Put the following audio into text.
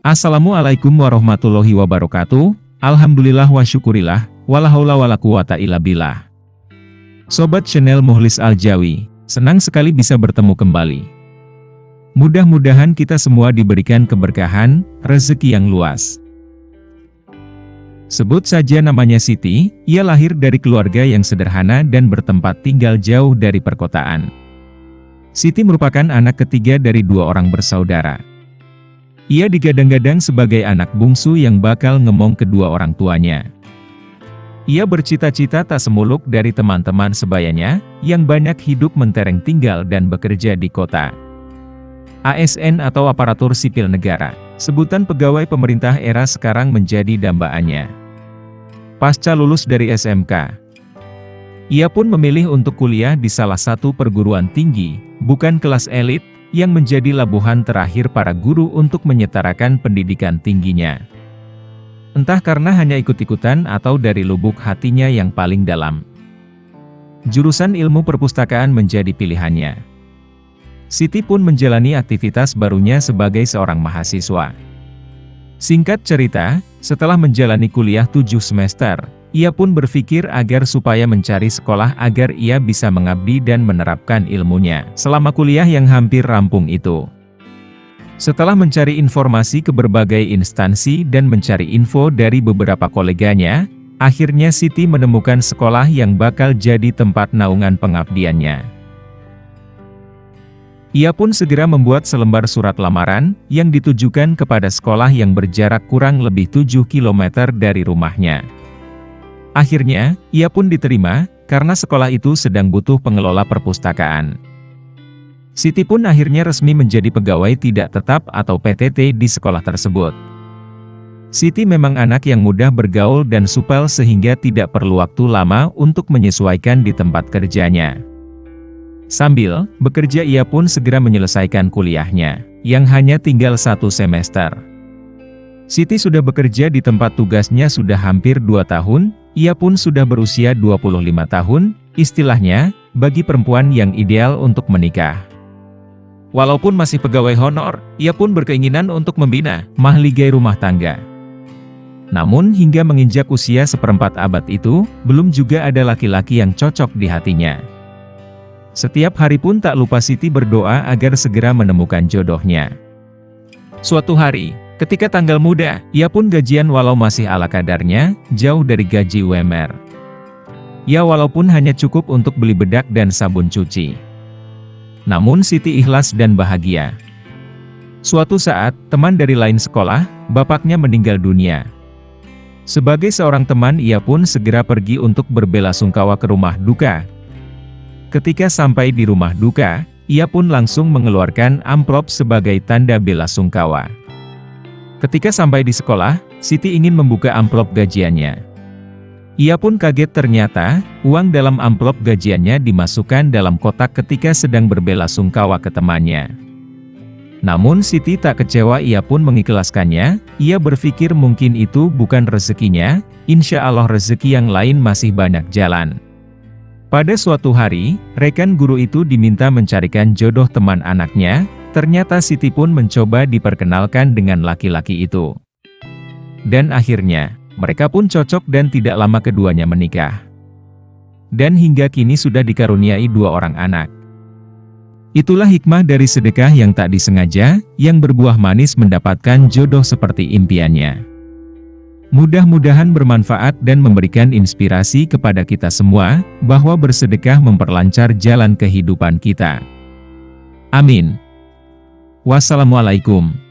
Assalamualaikum warahmatullahi wabarakatuh. Alhamdulillah wa syukurillah, wala haula wala quwata illa billah. Sobat channel Mukhlis Al-Jawi, senang sekali bisa bertemu kembali. Mudah-mudahan kita semua diberikan keberkahan, rezeki yang luas. Sebut saja namanya Siti, ia lahir dari keluarga yang sederhana dan bertempat tinggal jauh dari perkotaan. Siti merupakan anak ketiga dari dua orang bersaudara. Ia digadang-gadang sebagai anak bungsu yang bakal ngemong kedua orang tuanya. Ia bercita-cita tak semuluk dari teman-teman sebayanya, yang banyak hidup mentereng tinggal dan bekerja di kota. ASN atau aparatur sipil negara, sebutan pegawai pemerintah era sekarang menjadi dambaannya. Pasca lulus dari SMK, ia pun memilih untuk kuliah di salah satu perguruan tinggi, bukan kelas elit, yang menjadi labuhan terakhir para guru untuk menyetarakan pendidikan tingginya. Entah karena hanya ikut-ikutan atau dari lubuk hatinya yang paling dalam, jurusan ilmu perpustakaan menjadi pilihannya. Siti pun menjalani aktivitas barunya sebagai seorang mahasiswa. Singkat cerita, setelah menjalani kuliah 7 semester, ia pun berpikir agar supaya mencari sekolah agar ia bisa mengabdi dan menerapkan ilmunya selama kuliah yang hampir rampung itu. Setelah mencari informasi ke berbagai instansi dan mencari info dari beberapa koleganya, akhirnya Siti menemukan sekolah yang bakal jadi tempat naungan pengabdiannya. Ia pun segera membuat selembar surat lamaran yang ditujukan kepada sekolah yang berjarak kurang lebih 7 km dari rumahnya. Akhirnya, ia pun diterima, karena sekolah itu sedang butuh pengelola perpustakaan. Siti pun akhirnya resmi menjadi pegawai tidak tetap atau PTT di sekolah tersebut. Siti memang anak yang mudah bergaul dan supel sehingga tidak perlu waktu lama untuk menyesuaikan di tempat kerjanya. Sambil bekerja ia pun segera menyelesaikan kuliahnya, yang hanya tinggal 1 semester. Siti sudah bekerja di tempat tugasnya sudah hampir 2 tahun, ia pun sudah berusia 25 tahun, istilahnya, bagi perempuan yang ideal untuk menikah. Walaupun masih pegawai honor, ia pun berkeinginan untuk membina mahligai rumah tangga. Namun hingga menginjak usia seperempat abad itu, belum juga ada laki-laki yang cocok di hatinya. Setiap hari pun tak lupa Siti berdoa agar segera menemukan jodohnya. Suatu hari, ketika tanggal muda, ia pun gajian walau masih ala kadarnya, jauh dari gaji UMR. Ya walaupun hanya cukup untuk beli bedak dan sabun cuci. Namun Siti ikhlas dan bahagia. Suatu saat, teman dari lain sekolah, bapaknya meninggal dunia. Sebagai seorang teman ia pun segera pergi untuk berbelasungkawa ke rumah duka. Ketika sampai di rumah duka, ia pun langsung mengeluarkan amplop sebagai tanda belasungkawa. Ketika sampai di sekolah, Siti ingin membuka amplop gajiannya. Ia pun kaget ternyata, uang dalam amplop gajiannya dimasukkan dalam kotak ketika sedang berbelasungkawa ke temannya. Namun Siti tak kecewa, ia pun mengikhlaskannya, ia berpikir mungkin itu bukan rezekinya, insya Allah rezeki yang lain masih banyak jalan. Pada suatu hari, rekan guru itu diminta mencarikan jodoh teman anaknya. Ternyata Siti pun mencoba diperkenalkan dengan laki-laki itu. Dan akhirnya, mereka pun cocok dan tidak lama keduanya menikah. Dan hingga kini sudah dikaruniai 2 orang anak. Itulah hikmah dari sedekah yang tak disengaja, yang berbuah manis mendapatkan jodoh seperti impiannya. Mudah-mudahan bermanfaat dan memberikan inspirasi kepada kita semua, bahwa bersedekah memperlancar jalan kehidupan kita. Amin. Wassalamualaikum.